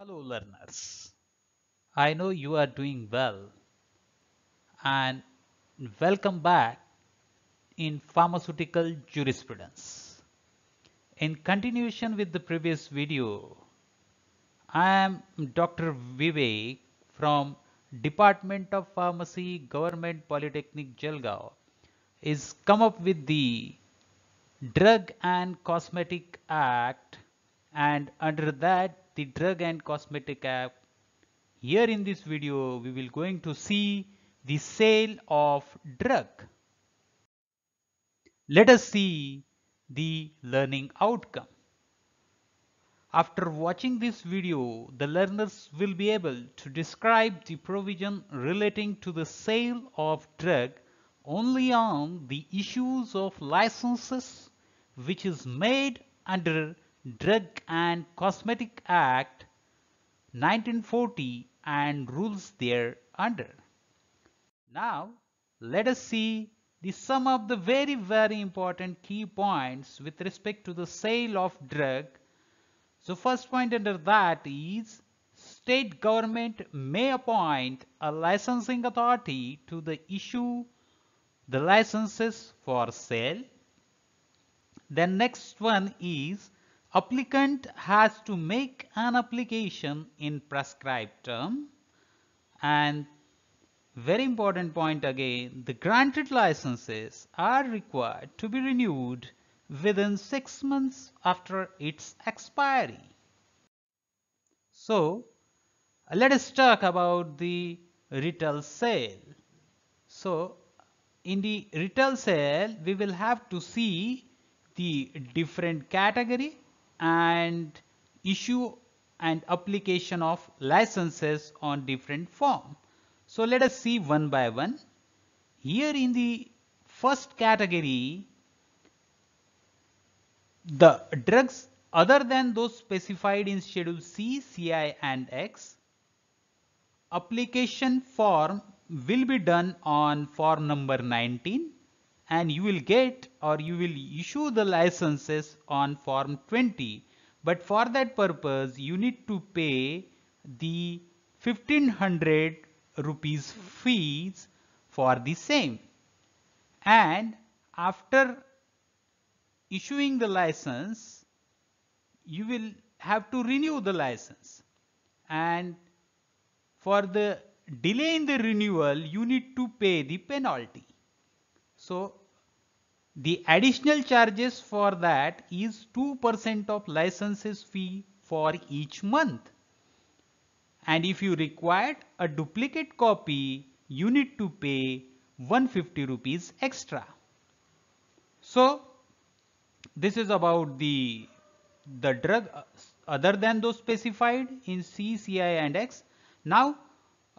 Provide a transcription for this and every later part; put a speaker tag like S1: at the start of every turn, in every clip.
S1: Hello, learners. I know you are doing well, and welcome back in pharmaceutical jurisprudence. In continuation with the previous video, I am Dr. Vivek from Department of Pharmacy, Government Polytechnic, Jalgaon, is come up with the Drug and Cosmetic Act, and under that the Drug and Cosmetic Act. Here in this video, we will going to see the sale of drug. Let us see the learning outcome. After watching this video, the learners will be able to describe the provision relating to the sale of drug only on the issues of licenses which is made under Drug and Cosmetic Act 1940 and rules there under. Now, let us see some of the very important key points with respect to the sale of drug. So first point under that is state government may appoint a licensing authority to the issue the licenses for sale. Then next one is applicant has to make an application in prescribed term. And very important point again, the granted licenses are required to be renewed within 6 months after its expiry. So let us talk about the retail sale. So in the retail sale, we will have to see the different category and issue and application of licenses on different form. So let us see one by one. Here in the first category, the drugs other than those specified in Schedule C, CI and X, application form will be done on form number 19 and you will get or you will issue the licenses on form 20. But for that purpose, you need to pay the 1500 rupees fees for the same. And after issuing the license, you will have to renew the license. And for the delay in the renewal, you need to pay the penalty. So the additional charges for that is 2% of licenses fee for each month. And if you required a duplicate copy, you need to pay 150 rupees extra. So this is about the drug other than those specified in C, CI and X. Now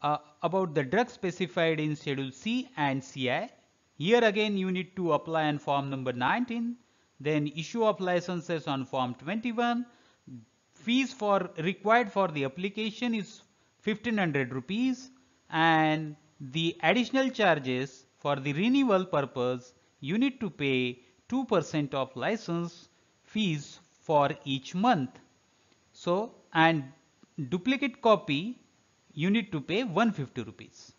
S1: about the drug specified in Schedule C and CI. Here again you need to apply on form number 19, then issue of licenses on form 21. Fees for required for the application is 1500 rupees and the additional charges for the renewal purpose you need to pay 2% of license fees for each month. So and duplicate copy you need to pay 150 rupees.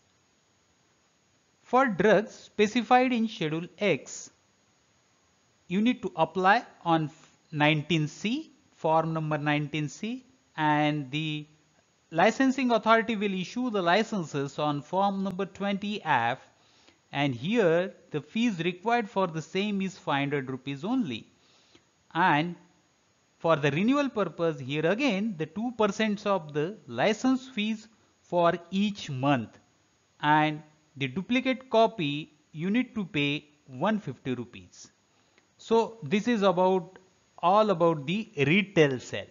S1: For drugs specified in Schedule X, you need to apply on 19C, form number 19C, and the licensing authority will issue the licenses on form number 20F, and here the fees required for the same is 500 rupees only. And for the renewal purpose, here again the 2% of the license fees for each month, and the duplicate copy you need to pay 150 rupees. So this is about all about the retail sale.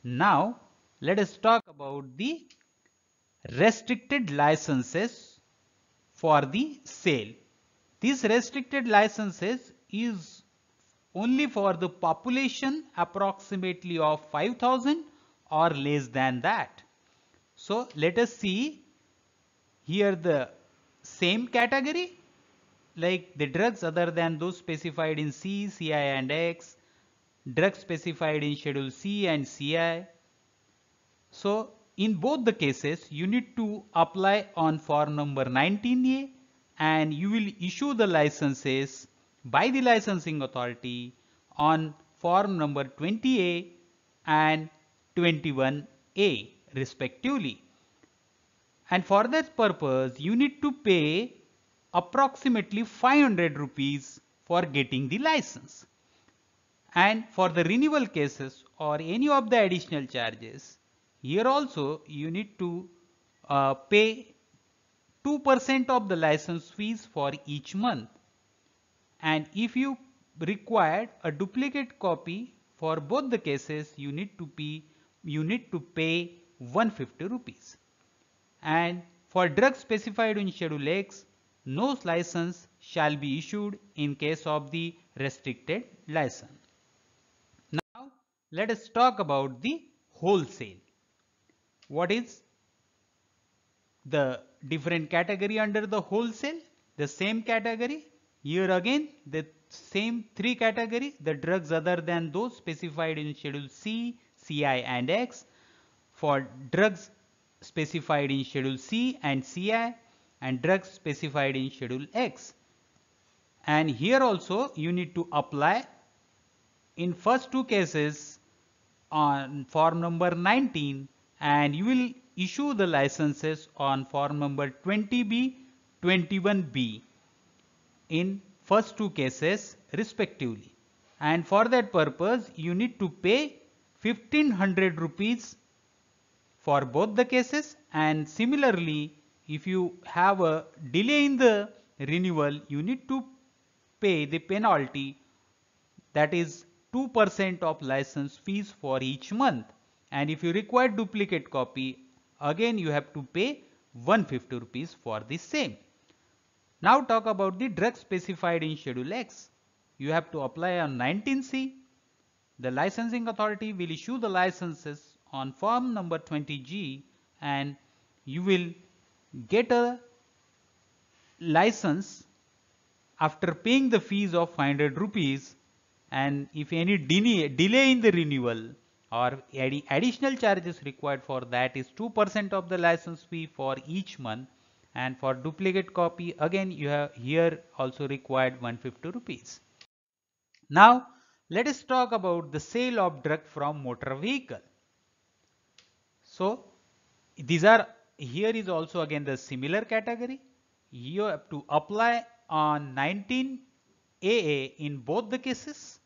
S1: Now let us talk about the restricted licenses for the sale. These restricted licenses is only for the population approximately of 5000 or less than that. So let us see here the same category like the drugs other than those specified in C, CI and X, drugs specified in Schedule C and CI. So in both the cases you need to apply on form number 19A and you will issue the licenses by the licensing authority on form number 20A and 21A respectively. And for that purpose you need to pay approximately 500 rupees for getting the license. And for the renewal cases or any of the additional charges, here also you need to pay 2% of the license fees for each month. And if you required a duplicate copy for both the cases, you need to pay 150 rupees. And for drugs specified in Schedule X, no license shall be issued in case of the restricted license. Now let us talk about the wholesale. What is the different category under the wholesale? The same category. Here again the same three categories, the drugs other than those specified in Schedule C, Ci and X. For drugs specified in Schedule C and Ci and drugs specified in Schedule X. And here also you need to apply in first two cases on form number 19 and you will issue the licenses on form number 20B, 21B in first two cases respectively. And for that purpose you need to pay 1500 rupees for both the cases, and similarly if you have a delay in the renewal you need to pay the penalty, that is 2% of license fees for each month. And if you require duplicate copy, again you have to pay 150 rupees for the same. Now talk about the drug specified in Schedule X. You have to apply on 19C. The licensing authority will issue the licenses on form number 20G and you will get a license after paying the fees of 500 rupees, and if any delay in the renewal or any additional charges required for that is 2% of the license fee for each month. And for duplicate copy again you have here also required 150 rupees. Now let us talk about the sale of drug from motor vehicle. So these are, here is also again the similar category. You have to apply on 19AA in both the cases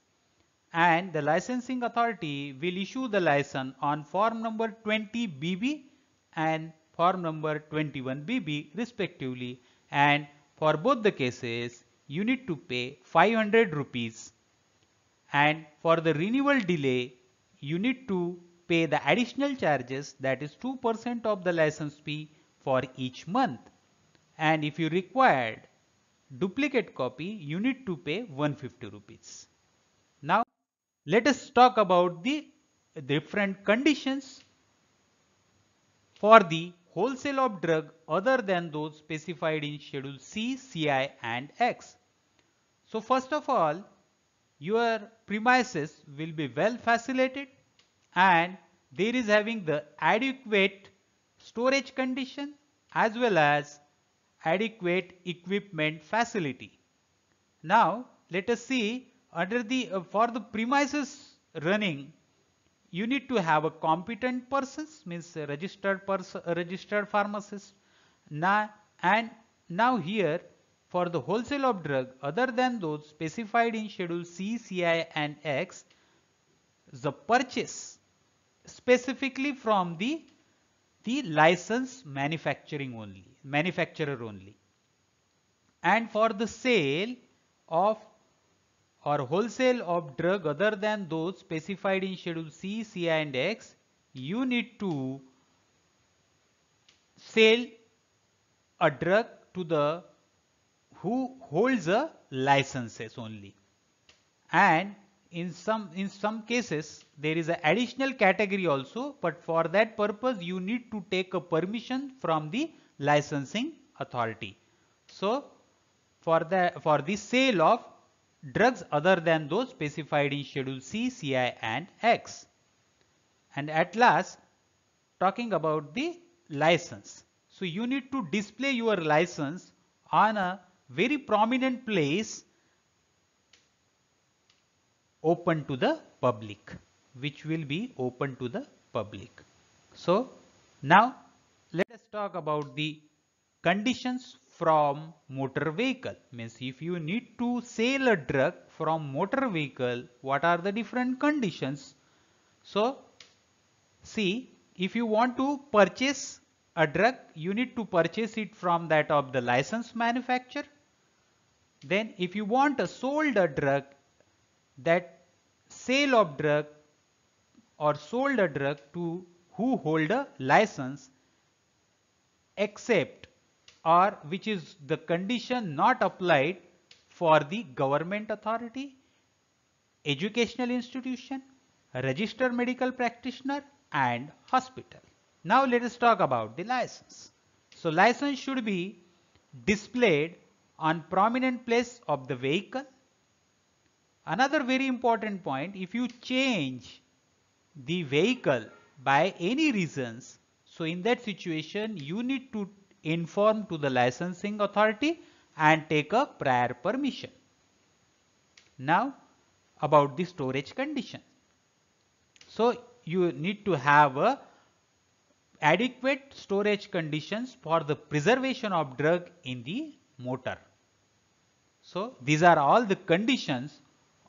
S1: and the licensing authority will issue the license on form number 20BB and form number 21BB respectively, and for both the cases you need to pay 500 rupees, and for the renewal delay you need to pay the additional charges, that is 2% of the license fee for each month, and if you required duplicate copy you need to pay 150 rupees. Now let us talk about the different conditions for the wholesale of drug other than those specified in Schedule C, Ci and X. So first of all, your premises will be well facilitated and there is having the adequate storage condition as well as adequate equipment facility. Now let us see under the for the premises running you need to have a competent persons, means a registered pharmacist. Now here for the wholesale of drug other than those specified in Schedule C, Ci and X, the purchase specifically from the licensed manufacturer only, and for the sale of or wholesale of drug other than those specified in Schedule C, Ci and X, you need to sell a drug to the who holds a licenses only. And in some cases there is an additional category also, but for that purpose you need to take a permission from the licensing authority. So for the sale of drugs other than those specified in Schedule C, Ci and X. And at last talking about the license. So you need to display your license on a very prominent place open to the public, which will be open to the public. So now let us talk about the conditions from motor vehicle. Means if you need to sell a drug from motor vehicle, what are the different conditions? So see, if you want to purchase a drug, you need to purchase it from that of the licensed manufacturer. Then if you want to sold a drug, that sale of drug or sold a drug to who hold a license, except or which is the condition not applied for the government authority, educational institution, registered medical practitioner and hospital. Now let us talk about the license. So license should be displayed on prominent place of the vehicle. Another very important point, if you change the vehicle by any reasons, so in that situation you need to inform to the licensing authority and take a prior permission. Now about the storage condition. So you need to have a adequate storage conditions for the preservation of drug in the motor. So these are all the conditions.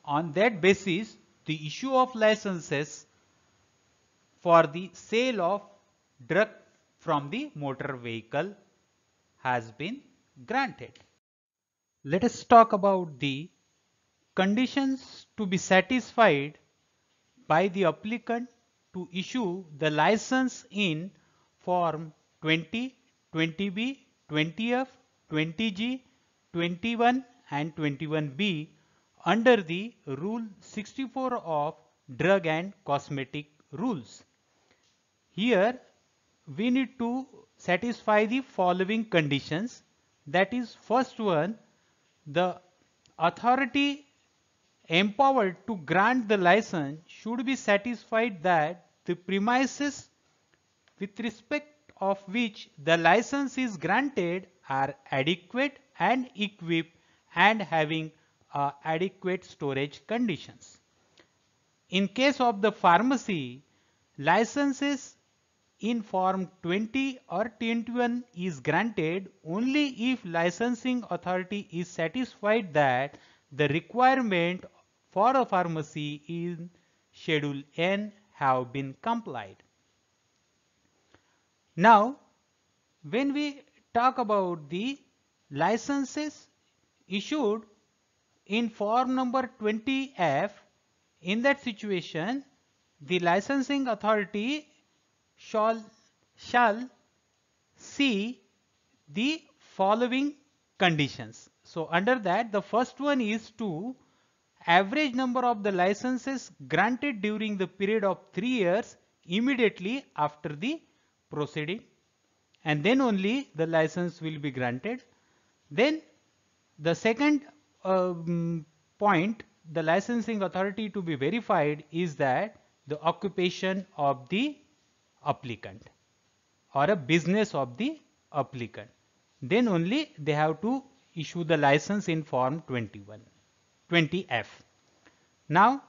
S1: On that basis, the issue of licenses for the sale of drug from the motor vehicle has been granted. Let us talk about the conditions to be satisfied by the applicant to issue the license in Form 20, 20B, 20F, 20G, 21 and 21B under the Rule 64 of Drug and Cosmetic Rules. Here we need to satisfy the following conditions. That is, first one, the authority empowered to grant the license should be satisfied that the premises with respect of which the license is granted are adequate and equipped and having adequate storage conditions. In case of the pharmacy, licenses in Form 20 or 21 is granted only if licensing authority is satisfied that the requirement for a pharmacy in Schedule N have been complied. Now, when we talk about the licenses issued in form number 20F, in that situation, the licensing authority shall see the following conditions. So under that, the first one is to average number of the licenses granted during the period of 3 years immediately after the proceeding, and then only the license will be granted. Then the second point, the licensing authority to be verified is that the occupation of the applicant or a business of the applicant. Then only they have to issue the license in Form 20F. Now,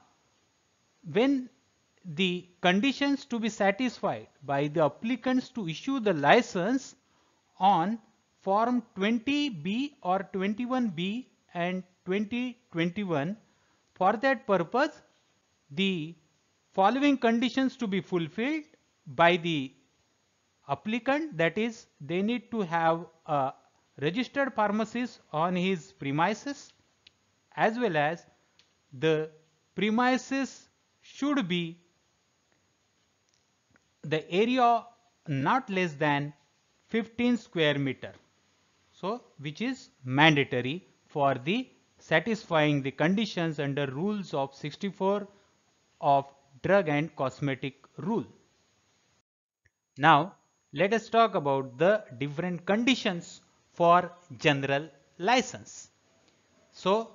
S1: when the conditions to be satisfied by the applicants to issue the license on Form 20B or 21B and 2021, for that purpose, the following conditions to be fulfilled by the applicant, that is, they need to have a registered pharmacist on his premises, as well as the premises should be the area not less than 15 square meter. So which is mandatory for the satisfying the conditions under rules of 64 of Drug and Cosmetic Rule. Now let us talk about the different conditions for general license. So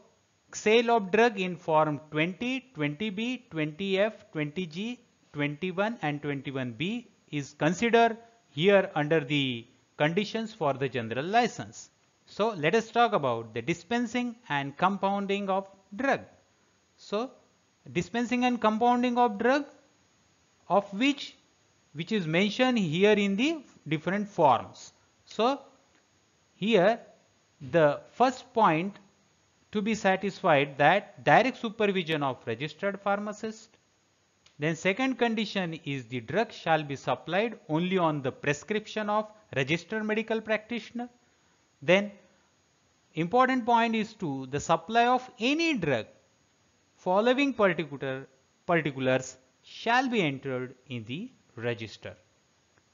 S1: sale of drug in Form 20, 20B, 20F, 20G, 21 and 21B is considered here under the conditions for the general license. So let us talk about the dispensing and compounding of drug. So dispensing and compounding of drug, of which is mentioned here in the different forms. So here the first point to be satisfied, that direct supervision of registered pharmacist. Then second condition is the drug shall be supplied only on the prescription of registered medical practitioner. Then important point is to the supply of any drug following particulars shall be entered in the register.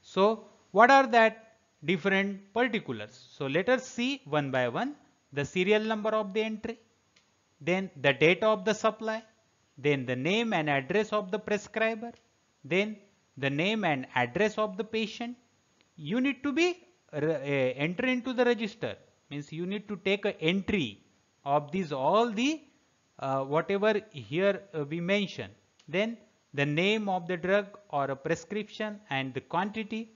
S1: So what are that different particulars? So let us see one by one. The serial number of the entry, then the date of the supply, then the name and address of the prescriber, then the name and address of the patient. You need to be enter into the register, means you need to take an entry of these all the whatever here we mention. Then the name of the drug or a prescription and the quantity.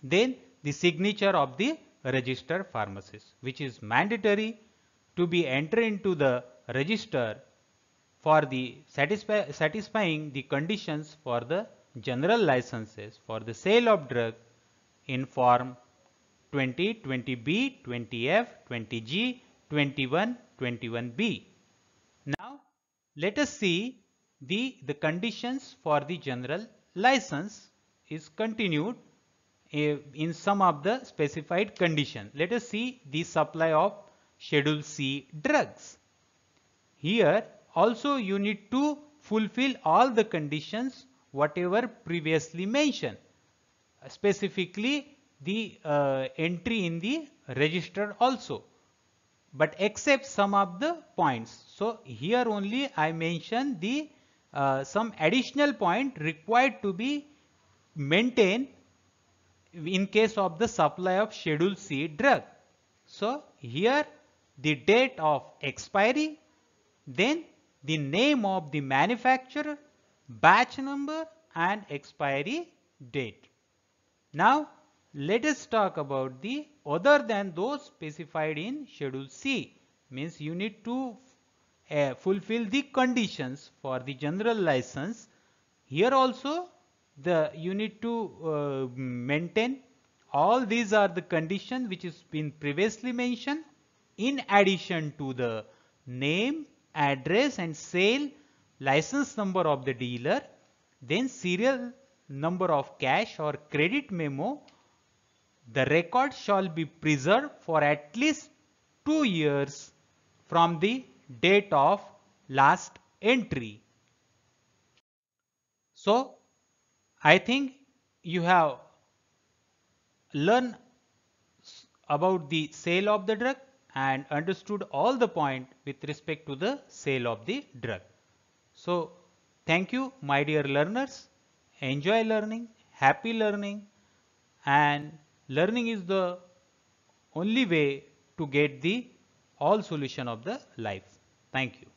S1: Then the signature of the registered pharmacist, which is mandatory to be entered into the register for the satisfying the conditions for the general licenses for the sale of drug in form 20, 20B, 20F, 20G, 21, 21B. Now let us see the conditions for the general license is continued in some of the specified condition. Let us see the supply of Schedule C drugs. Here also you need to fulfill all the conditions whatever previously mentioned, specifically the entry in the register also, but except some of the points. So here only I mention the some additional point required to be maintained in case of the supply of Schedule C drug. So here the date of expiry, then the name of the manufacturer, batch number and expiry date. Now let us talk about the other than those specified in Schedule C, means you need to fulfill the conditions for the general license. Here also you need to maintain all these are the conditions which has been previously mentioned, in addition to the name, address and sale, license number of the dealer, then serial number of cash or credit memo. The record shall be preserved for at least 2 years from the date of last entry. So I think you have learned about the sale of the drug and understood all the point with respect to the sale of the drug. So thank you my dear learners. Enjoy learning, happy learning, and learning is the only way to get the all solution of the life. Thank you.